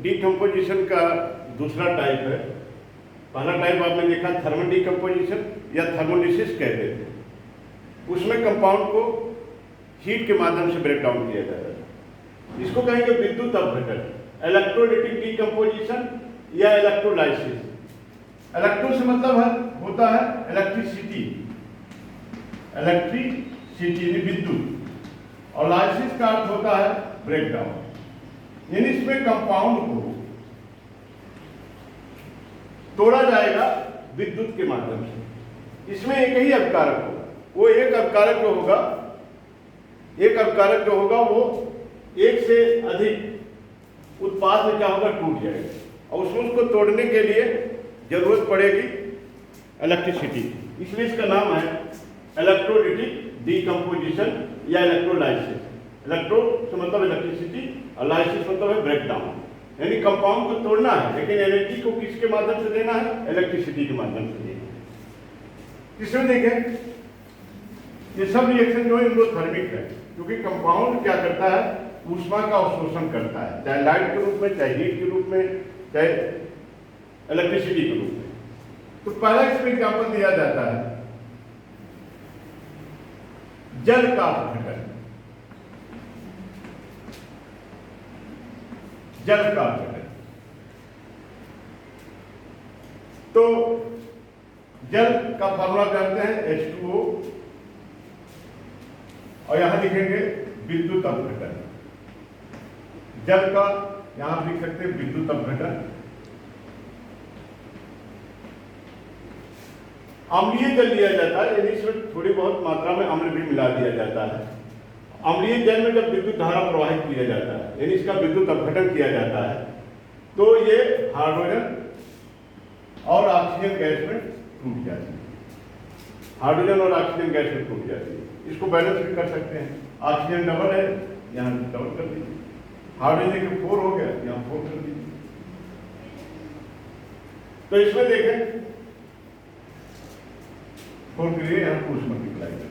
Decomposition का दूसरा type है। पहला टाइप आपने देखा थर्मल डिकम्पोजिशन या थर्मोलिसिस कहते थे। उसमें कंपाउंड को हीट के माध्यम से ब्रेक डाउन किया जाता है। इसको कहेंगे विद्युत अपघटन, इलेक्ट्रोलिटिक डिकम्पोजिशन या इलेक्ट्रोलाइसिस। इलेक्ट्रो से मतलब होता है इलेक्ट्रिसिटी, यानी विद्युत, और लाइसिस का अर्थ होता है ब्रेक डाउन। यानी इसमें कंपाउंड को तोड़ा जाएगा विद्युत के माध्यम से। इसमें एक ही अपकारक होगा, वो एक अपकारक जो होगा वो एक से अधिक उत्पाद में क्या होगा, टूट जाएगा, और उसको तोड़ने के लिए जरूरत पड़ेगी इलेक्ट्रिसिटी। इसलिए इसका नाम है इलेक्ट्रोलिटिक डिकम्पोजिशन या इलेक्ट्रोलाइसिस। इलेक्ट्रो से मतलब इलेक्ट्रिसिटी और लाइसिस मतलब है ब्रेक डाउन। यानी कंपाउंड को तोड़ना है, लेकिन एनर्जी को किसके माध्यम से देना है, इलेक्ट्रिसिटी के माध्यम से देना है। इसमें देखें ये सब रिएक्शन जो है एंडोथर्मिक है, क्योंकि कंपाउंड क्या करता है, ऊष्मा का अवशोषण करता है, चाहे लाइट के रूप में, चाहे हीट के रूप में, चाहे इलेक्ट्रिसिटी के रूप में। तो पहला इसमें एग्जाम्पल दिया जाता है जल का अपघटन। जल का अपघटन, तो जल का फॉर्मूला जानते हैं H2O, और यहां लिखेंगे विद्युत अपघटन। जल का यहां लिख सकते हैं विद्युत अपघटन। अम्लीय जल लिया जाता है, यानी इसमें थोड़ी बहुत मात्रा में अम्ल भी मिला दिया जाता है। अम्लीय जल में जब विद्युत धारा प्रवाहित किया जाता है, यानी इसका विद्युत अपघटन किया जाता है, तो ये हाइड्रोजन और ऑक्सीजन गैस में टूट जाती है। हाइड्रोजन और ऑक्सीजन गैस में टूट जाती है। इसको बैलेंस भी कर सकते हैं। ऑक्सीजन डबल है, यहाँ डबल कर दीजिए। हाइड्रोजन के 4 हो गया, यहाँ 4 कर दीजिए। तो इसमें देखें 4 के लिए यहाँ कुछ मल्टीप्लाई कर।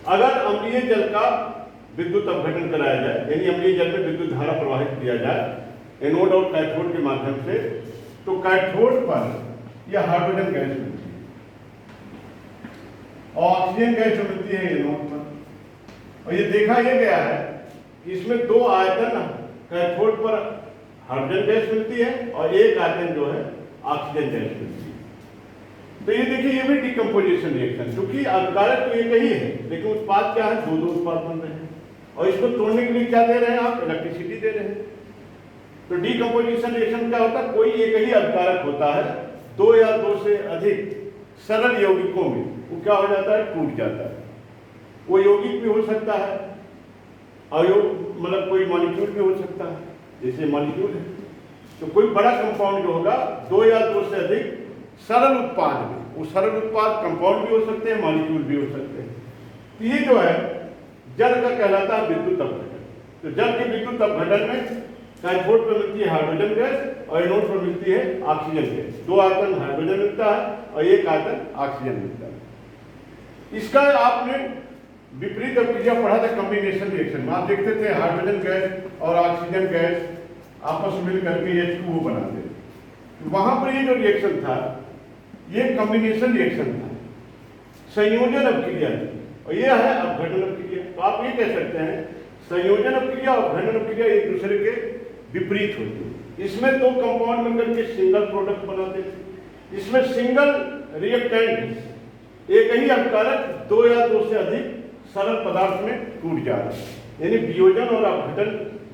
अगर अम्लीय जल का विद्युत अपघटन कराया जाए, यानी अम्लीय जल में विद्युत धारा प्रवाहित किया जाए एनोड और कैथोड के माध्यम से, तो कैथोड पर यह हाइड्रोजन गैस मिलती है और ऑक्सीजन गैस जो मिलती है एनोड पर। और ये देखा यह गया है कि इसमें 2 आयतन कैथोड पर हाइड्रोजन गैस मिलती है और एक आयतन जो है ऑक्सीजन गैस मिलती है। तो ये देखिए, ये भी डिकम्पोजिशन रिएक्शन, क्योंकि अपकारक तो एक ही है, लेकिन उत्पाद क्या है, 2 उत्पाद बन रहे हैं, और इसको तोड़ने के लिए क्या दे रहे हैं आप, इलेक्ट्रिसिटी दे रहे हैं। तो डिकम्पोजिशन रिएक्शन क्या होता है, कोई एक ही अपकारक होता है, 2 या 2 से अधिक सरल यौगिकों में वो क्या हो जाता है, टूट जाता है। वो यौगिक भी हो सकता है, मतलब कोई मॉलिक्यूल भी हो सकता है, जैसे मॉलिक्यूल है। तो कोई बड़ा कंपाउंड जो होगा 2 या 2 से अधिक सरल उत्पाद में, वो सरल उत्पाद कंपाउंड भी हो सकते हैं, मॉलिक्यूल भी हो सकते हैं। तो ये जो है जल का कहलाता है विद्युत अपघटन। तो जल के विद्युत अपघटन में कैथोड पर मिलती है हाइड्रोजन गैस और एनोड पर मिलती है ऑक्सीजन गैस। 2 आयतन हाइड्रोजन मिलता है और 1 आयतन ऑक्सीजन मिलता है। इसका आपने विपरीत अभिक्रिया पढ़ा था कॉम्बिनेशन रिएक्शन में। आप देखते थे हाइड्रोजन गैस और ऑक्सीजन गैस आपस में मिल करके H2O बनाते थे। तो वहां पर ये जो रिएक्शन था, ये कॉम्बिनेशन रिएक्शन था, संयोजन अपक्रिया थी, और ये है अपघटन अपक्रिया। तो आप ये कह सकते हैं संयोजन अपक्रिया और अपघटन अपक्रिया एक दूसरे के विपरीत होती है। इसमें 2 कंपाउंड मिलकर के सिंगल प्रोडक्ट बनाते थे, इसमें सिंगल रिएक्टेंट एक ही अपकारक 2 या 2 से अधिक सरल पदार्थ में टूट जा रहा है। यानी वियोजन और अपघटन,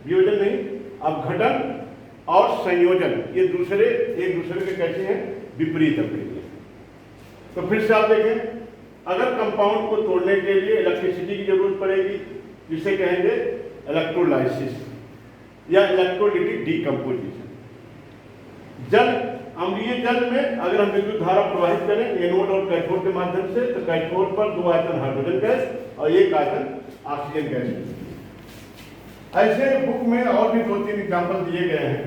वियोजन नहीं, अपघटन और संयोजन ये एक दूसरे के कैसे हैं, विपरीत अपक्रिया। तो फिर से आप देखें, अगर कंपाउंड को तोड़ने के लिए इलेक्ट्रिसिटी की जरूरत पड़ेगी, जिसे कहेंगे इलेक्ट्रोलाइसिस या इलेक्ट्रोलिटिक डिकम्पोजिशन। जल, अम्लीय जल में अगर हम विद्युत धारा प्रवाहित करें एनोड और कैथोड के माध्यम से, तो कैथोड पर 2 आयतन हाइड्रोजन गैस और 1 आयतन ऑक्सीजन गैस मिलती है। ऐसे बुक में और भी 2-3 एग्जाम्पल दिए गए हैं।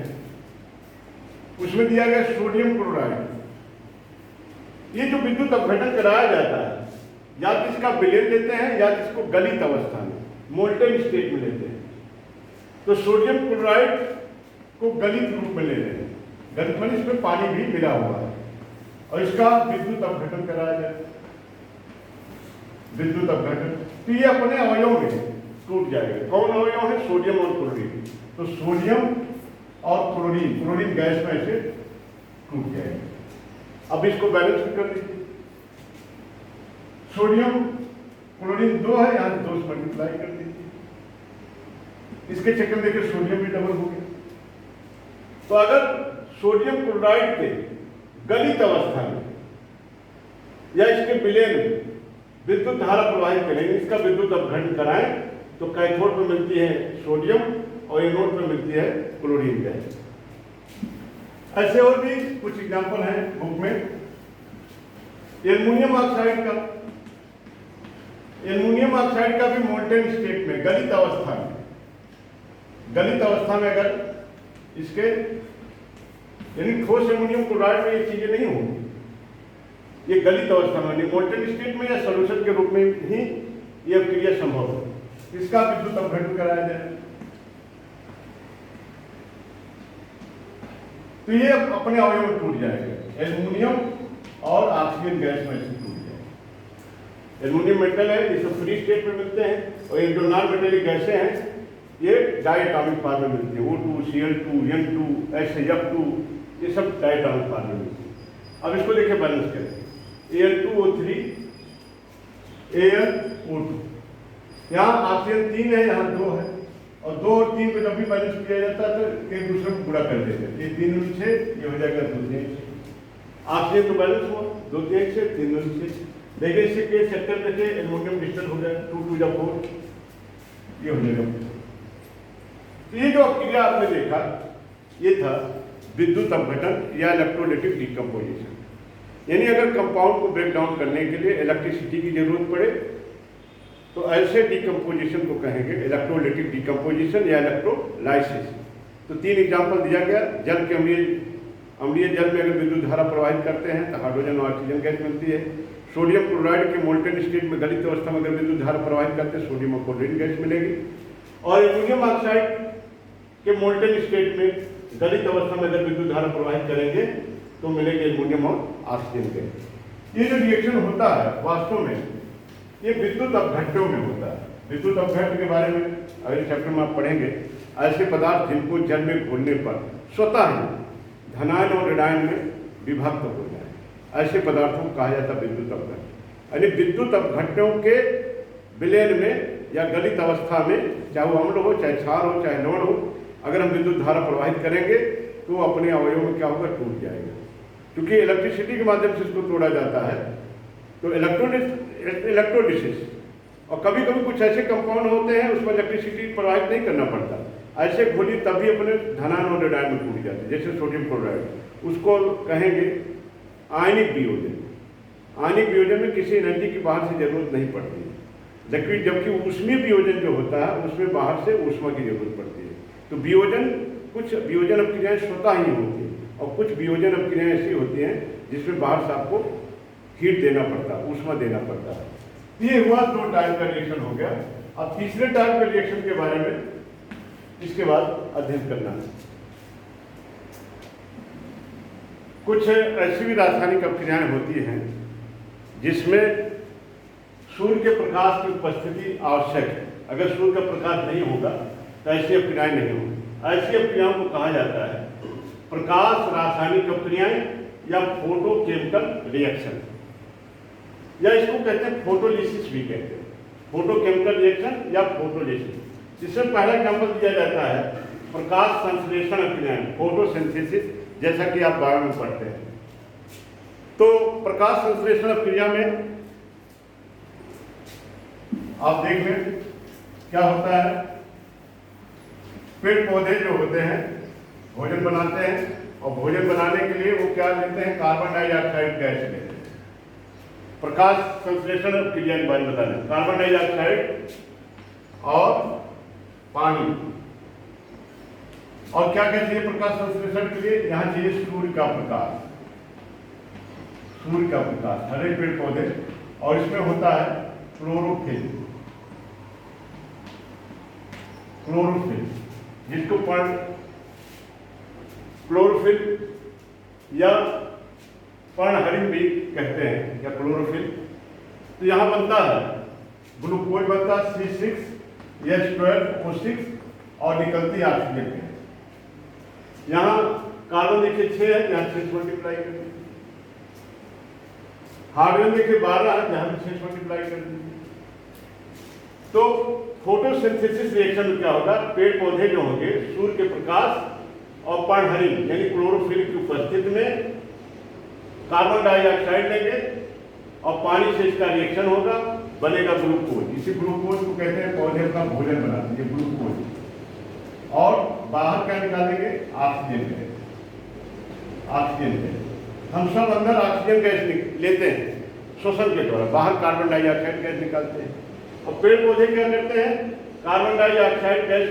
उसमें दिया गया सोडियम क्लोराइड। ये जो विद्युत अपघटन कराया जाता है, या तो इसका विलयन लेते हैं या इसको गलित अवस्था में, मोल्टेन स्टेट में लेते हैं। तो सोडियम क्लोराइड को गलित रूप में ले रहे हैं। गलित माने इसमें पानी भी मिला हुआ है और इसका विद्युत अपघटन कराया जाए। विद्युत अपघटन, तो ये अपने अवयव में टूट जाएगा। कौन अवयव है? सोडियम और क्लोरीन। तो सोडियम और क्लोरीन, क्लोरीन गैस में ऐसे टूट जाएगा। अब इसको बैलेंस कर दीजिए। सोडियम क्लोरीन 2 है, यहां 2 से मल्टीप्लाई कर दीजिए। इसके चक्कर में देखिए सोडियम भी डबल हो गया। तो अगर सोडियम क्लोराइड के गलित अवस्था में या इसके विलयन में विद्युत धारा प्रवाहित करेंगे, इसका विद्युत अपघटन कराएं, तो कैथोड पर मिलती है सोडियम और एनोड पर मिलती है क्लोरीन गैस। ऐसे और भी कुछ एग्जांपल हैं बुक में। एल्युमिनियम ऑक्साइड का, एल्युमिनियम ऑक्साइड का भी मोल्टेन स्टेट में, गलित अवस्था में, गलित अवस्था में अगर इसके यानी ठोस एल्युमिनियम क्लोराइड में ये चीजें नहीं होंगी, ये गलित अवस्था में, मोल्टेन स्टेट में या सोल्यूशन के रूप में ही ये क्रिया संभव है। इसका विद्युत अपघटन कराया जाए तो ये अपने अवयव में टूट जाएगा। एल्युमिनियम और ऑक्सीजन गैस में से टूट जाएगा। एल्युमिनियम मेटल है, ये सब फ्री स्टेट में मिलते हैं और ये जो नॉन मेटेलिक गैसें हैं ये डायटॉमिक फॉर्म में मिलती है। O2, Cl2, N2, F2, ये सब डायटॉमिक फॉर्म में मिलती है। अब इसको देखिए बैलेंस करें। Al2O3, AlO2, यहाँ ऑक्सीजन 3 है, यहाँ 2 है और 2 और 3 को जब भी बैलेंस किया जाता है तो एक दूसरे को गुणा कर देते हैं। ये 3 दूनी 6, ये हो जाएगा 2 3 6। ऑक्सीजन तो बैलेंस हुआ 2 3 6 3 दूनी 6। देखिए इससे के सेक्टर में से एल्युमिनियम डिस्टल हो जाएगा 2 2 जा 4, ये हो जाएगा। तो ये जो क्रिया आपने देखा ये था विद्युत अपघटन या इलेक्ट्रोलाइटिक डिकम्पोजिशन। यानी अगर कंपाउंड को ब्रेक डाउन करने के लिए इलेक्ट्रिसिटी की जरूरत पड़े तो ऐसे डिकम्पोजिशन को कहेंगे इलेक्ट्रोलाइटिक डिकम्पोजिशन या इलेक्ट्रोलाइसिस। तो 3 एग्जांपल दिया गया। जल के अम्लीय जल में अगर विद्युत धारा प्रवाहित करते हैं तो हाइड्रोजन और ऑक्सीजन गैस मिलती है। सोडियम क्लोराइड के मोल्टेन स्टेट में गलित अवस्था में अगर विद्युत धारा प्रवाहित करते हैं सोडियम और क्लोरीन गैस मिलेगी। और एल्युमिनियम ऑक्साइड के मोल्टेन स्टेट में गलित अवस्था में अगर विद्युत धारा प्रवाहित करेंगे तो मिलेंगे एल्युमिनियम और ऑक्सीजन गैस। ये जो रिएक्शन होता है वास्तव में ये विद्युत अपघट्टों में होता है। विद्युत अपघट्ट के बारे में अगले चैप्टर में आप पढ़ेंगे। ऐसे पदार्थ जिनको जल में घोलने पर स्वतः ही धनायन और ऋणायन में विभक्त हो जाए, ऐसे पदार्थों को कहा जाता है विद्युत अपघट्ट। यानी विद्युत अपघट्टों के विलयन में या गलित अवस्था में, चाहे वो अम्ल हो, चाहे क्षार हो, चाहे लवण हो, अगर हम विद्युत धारा प्रवाहित करेंगे तो अपने अवयव में क्या होगा, टूट जाएगा। क्योंकि इलेक्ट्रिसिटी के माध्यम से इसको तोड़ा जाता है। तो इलेक्ट्रोलिसिस, और कभी कभी कुछ ऐसे कंपाउंड होते हैं उसमें इलेक्ट्रिसिटी प्रवाहित नहीं करना पड़ता, ऐसे घोली तभी अपने धनायन और ऋणायन में टूट जाते हैं। जैसे सोडियम क्लोराइड, उसको कहेंगे आयनिक वियोजन। आयनिक वियोजन में किसी एनर्जी की बाहर से जरूरत नहीं पड़ती है, जबकि ऊष्मीय वियोजन जो होता है उसमें बाहर से ऊष्मा की जरूरत पड़ती है। तो वियोजन, कुछ वियोजन अपक्रियाएं स्वतः ही होती हैं और कुछ वियोजन अपक्रियाएं ऐसी होती हैं जिसमें बाहर से आपको हीट देना पड़ता है, ऊष्मा देना पड़ता है। ये हुआ 2 टाइप का रिएक्शन हो गया। अब तीसरे टाइप के रिएक्शन के बारे में इसके बाद अध्ययन करना है। कुछ ऐसी भी रासायनिक अपक्रियाएं होती हैं जिसमें सूर्य के प्रकाश की उपस्थिति आवश्यक है। अगर सूर्य का प्रकाश नहीं होगा तो ऐसी अपक्रियाएं नहीं होंगी। ऐसी अपक्रियाओं को कहा जाता है प्रकाश रासायनिक अपक्रियाएं या फोटोकेमिकल रिएक्शन, या इसको कहते हैं फोटोलिसिस भी कहते हैं। फोटोकेमिकल रिएक्शन या फोटोलिसिस। इसमें पहला एग्जांपल दिया जाता है प्रकाश संश्लेषण अपक्रियाएं, फोटोसिंथेसिस, जैसा कि आप बायो में पढ़ते हैं। तो प्रकाश संश्लेषण अपक्रिया में आप देख लें क्या होता है। पेड़ पौधे जो होते हैं भोजन बनाते हैं और भोजन बनाने के लिए वो क्या लेते हैं, कार्बन डाइऑक्साइड गैस लेते हैं। प्रकाश संश्लेषण क्रिया के बारे में बता दें, कार्बन डाइऑक्साइड और पानी। और क्या क्या चाहिए प्रकाश संश्लेषण के लिए, यहां चाहिए सूर्य का प्रकाश, सूर्य का प्रकाश, हरे पेड़ पौधे। और इसमें होता है क्लोरोफिल, क्लोरोफिल जिसको क्लोरोफिल या पर्णहरित भी कहते हैं, या क्लोरोफिल। तो यहाँ बनता है ग्लूकोज बनता है C6H12O6 और निकलती है ऑक्सीजन गैस। यहाँ कार्बन देखिए 6 है, यहाँ 6 मल्टीप्लाई कर दीजिए। हाइड्रोजन देखिए 12 है, यहाँ भी 6 मल्टीप्लाई कर दीजिए। तो फोटोसिंथेसिस रिएक्शन में क्या होगा, पेड़ पौधे जो होंगे सूर्य के प्रकाश और पर्णहरित यानी क्लोरोफिल की उपस्थिति में कार्बन डाइऑक्साइड लेंगे और पानी से इसका रिएक्शन होगा, बनेगा ग्लूकोज। इसी ग्लूकोज को कहते हैं पौधे का भोजन बनाते हैं ग्लूकोज। और बाहर क्या निकालेंगे, ऑक्सीजन गैस। ऑक्सीजन गैस हम सब अंदर ऑक्सीजन गैस लेते हैं श्वसन के द्वारा, बाहर कार्बन डाइऑक्साइड गैस निकालते हैं। और पेड़ पौधे क्या करते हैं, कार्बन डाइऑक्साइड गैस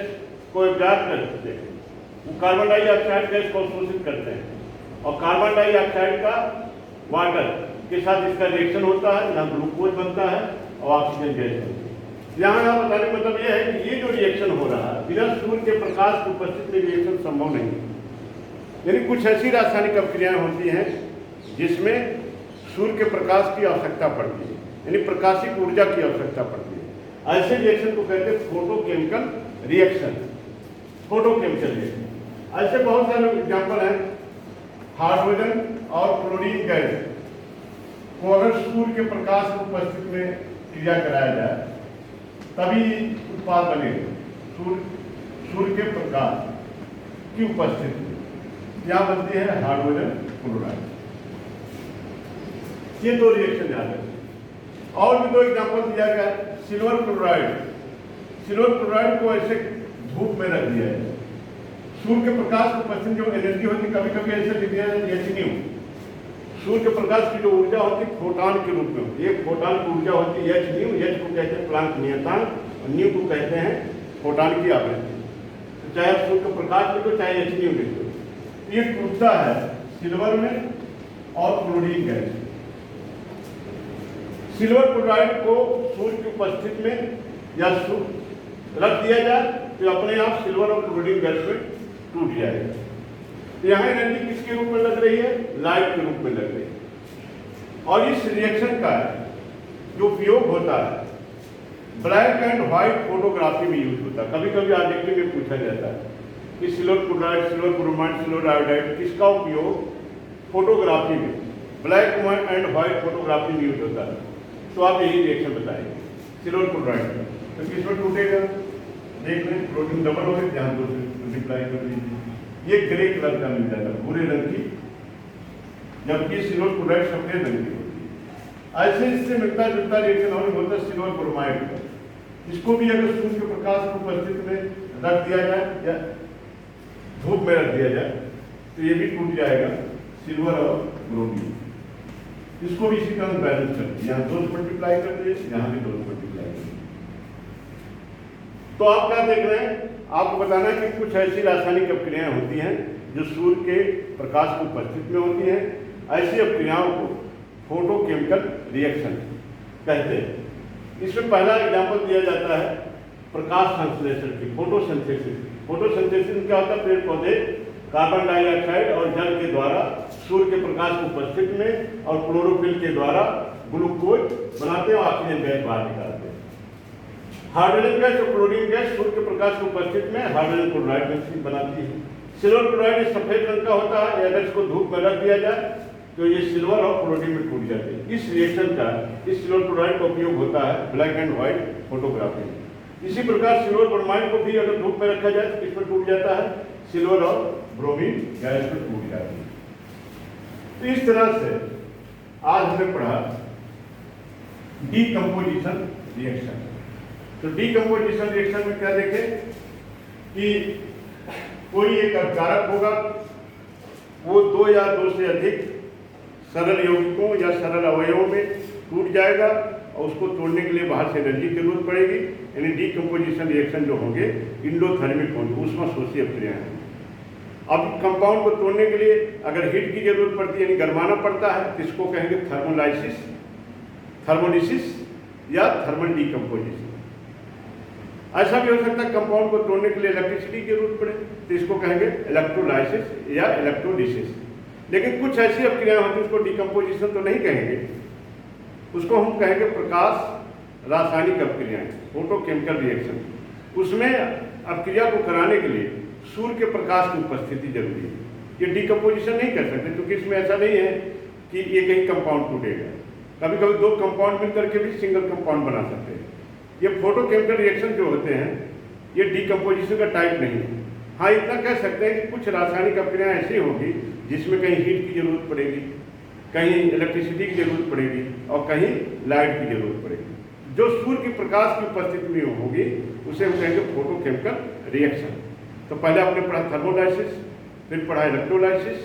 को एब्जॉर्ब करते हैं, वो कार्बन डाइऑक्साइड गैस को अवशोषित करते हैं और कार्बन डाइऑक्साइड का वाटर के साथ इसका रिएक्शन होता है, यहाँ ग्लूकोज बनता है और ऑक्सीजन गैस बनती है। यहाँ बताने का मतलब यह है कि ये जो रिएक्शन हो रहा है बिना सूर्य के प्रकाश की उपस्थिति में रिएक्शन संभव नहीं है। यानी कुछ ऐसी रासायनिक अभिक्रियाएं होती हैं जिसमें सूर्य के प्रकाश की आवश्यकता पड़ती है, यानी प्रकाशिक ऊर्जा की आवश्यकता पड़ती है। ऐसे रिएक्शन को कहते हैं फोटोकेमिकल रिएक्शन। फोटोकेमिकल रिएक्शन ऐसे बहुत सारे एग्जाम्पल हैं। हाइड्रोजन और क्लोरीन गैस को अगर सूर्य के प्रकाश की उपस्थिति में क्रिया कराया जाए तभी उत्पाद बनेगा। सूर्य के प्रकाश की उपस्थिति में क्या बनती है, हाइड्रोजन क्लोराइड। ये दो रिएक्शन याद रखें। और भी दो एग्जांपल दिया गया है। सिल्वर क्लोराइड, सिल्वर क्लोराइड को ऐसे धूप में रख दिया है, सूर्य के प्रकाश की उपस्थिति जो एनर्जी होती है, कभी कभी ऐसे लिख दिया है एच। सूर्य के प्रकाश की जो ऊर्जा होती है फोटॉन के रूप में होती है। एक फोटॉन की ऊर्जा होती है एच। एच को कहते हैं प्लांक नियतांक और न्यू को कहते हैं फोटॉन की आवृत्ति। तो चाहे सूर्य का प्रकाश लिखो चाहे एच लिखो, ये टूटता है सिल्वर में और क्लोरीन गैस। सिल्वर क्लोराइड को सूर्य की उपस्थिति में या रख दिया जाए तो अपने आप सिल्वर और क्लोरीन गैस में टूट जाएगा। यहाँ एनर्जी किसके रूप में लग रही है, लाइट के रूप में लग रही है। और इस रिएक्शन का जो उपयोग होता है ब्लैक एंड व्हाइट फोटोग्राफी में यूज होता है। कभी कभी ऑब्जेक्टिव में पूछा जाता है कि silver chloride, silver bromide, silver iodide किसका उपयोग फोटोग्राफी में, ब्लैक एंड व्हाइट फोटोग्राफी में यूज होता है, तो आप यही रिएक्शन बताएंगे। सिल्वर क्लोराइड तो किसमें टूटेगा, देख लें प्रोटीन डबल हो गए, ध्यान दो मल्टीप्लाई कर दीजिए, ये ग्रे कलर का मिल जाएगा, भूरे रंग की, जबकि सिल्वर क्लोराइड सफेद रंग की होती है। ऐसे इससे मिलता जुलता रिएक्शन और होता है सिल्वर ब्रोमाइड का। इसको भी अगर सूर्य के प्रकाश की उपस्थिति में रख दिया जाए या धूप में रख दिया जाए तो ये भी टूट जाएगा, सिल्वर और ब्रोमीन। इसको भी इसी तरह बैलेंस करते हैं, यहाँ 2 से मल्टीप्लाई कर दिए, यहाँ भी 2 से मल्टीप्लाई कर दिए। तो आप क्या देख रहे हैं, आपको बताना है कि कुछ ऐसी रासायनिक अभिक्रियाएं होती हैं जो सूर्य के प्रकाश की उपस्थिति में होती हैं। ऐसी अभिक्रियाओं को फोटोकेमिकल रिएक्शन कहते हैं। इसमें पहला एग्जाम्पल दिया जाता है प्रकाश संश्लेषण की, फोटोसिंथेसिस। फोटोसिंथेसिस में क्या होता है, पेड़ पौधे कार्बन डाइऑक्साइड और जल के द्वारा सूर्य के प्रकाश की उपस्थिति में और क्लोरोफिल के द्वारा ग्लूकोज बनाते हैं और ऑक्सीजन गैस बाहर निकालते हैं। हाइड्रोजन गैस और क्लोरीन गैस सूर्य के प्रकाश की उपस्थिति में हाइड्रोजन क्लोराइड बनाती है। सिल्वर क्लोराइड सफेद रंग का होता है, अगर इसको धूप में रख दिया जाए तो ये सिल्वर और क्लोरीन में टूट जाते हैं। इस रिएक्शन का, इस सिल्वर क्लोराइड का उपयोग होता है ब्लैक एंड व्हाइट फोटोग्राफी में। इसी प्रकार सिल्वर ब्रोमाइड को भी अगर धूप में रखा जाए तो इसमें टूट जाता है, सिल्वर और ब्रोमीन गैस में टूट जाती है। तो इस तरह से आज हमने पढ़ा डीकंपोजिशन रिएक्शन। तो डीकंपोजिशन रिएक्शन में क्या देखें कि कोई एक अपकारक होगा, वो 2 या 2 से अधिक सरल यौगिकों या सरल अवयवों में टूट जाएगा और उसको तोड़ने के लिए बाहर से एनर्जी की जरूरत पड़ेगी। यानी डीकंपोजिशन रिएक्शन जो होंगे इंडोथर्मिक होंगे, ऊष्माशोषी अभिक्रियाएं हैं। अब कंपाउंड को तोड़ने के लिए अगर हीट की जरूरत पड़ती है, यानी गरमाना पड़ता है, तो इसको कहेंगे थर्मोलाइसिस, थर्मोलिसिस या थर्मल डीकंपोजिशन। ऐसा भी हो सकता है कंपाउंड को तोड़ने के लिए इलेक्ट्रिसिटी की जरूरत पड़े, तो इसको कहेंगे इलेक्ट्रोलाइसिस या इलेक्ट्रोलिसिस। लेकिन कुछ ऐसी अपक्रियाएं होती हैं उसको डिकम्पोजिशन तो नहीं कहेंगे, उसको हम कहेंगे प्रकाश रासायनिक अपक्रियाएं, फोटोकेमिकल रिएक्शन। उसमें अपक्रिया को कराने के लिए सूर्य के प्रकाश की उपस्थिति जरूरी है। ये डिकम्पोजिशन नहीं कर सकते क्योंकि इसमें ऐसा नहीं है कि एक ही कंपाउंड टूटेगा, कभी कभी दो कंपाउंड मिल करके भी सिंगल कंपाउंड बना सकते हैं। ये फोटोकेमिकल रिएक्शन जो होते हैं ये डिकम्पोजिशन का टाइप नहीं है। हाँ, इतना कह सकते हैं कि कुछ रासायनिक अपक्रियाएं ऐसी होगी जिसमें कहीं हीट की जरूरत पड़ेगी, कहीं इलेक्ट्रिसिटी की जरूरत पड़ेगी और कहीं लाइट की जरूरत पड़ेगी। जो सूर्य की प्रकाश की उपस्थिति में होगी उसे हम कहेंगे फोटोकेमिकल रिएक्शन। तो पहले आपने पढ़ा थर्मोलाइसिस, फिर पढ़ा इलेक्ट्रोलाइसिस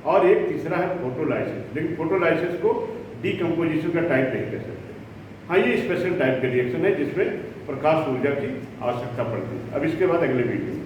और एक तीसरा है फोटोलाइसिस। लेकिन फोटोलाइसिस को डिकम्पोजिशन का टाइप नहीं कह सकते। हाँ, ये स्पेशल टाइप का रिएक्शन है जिसमें प्रकाश ऊर्जा की आवश्यकता पड़ती है। अब इसके बाद अगले वीडियो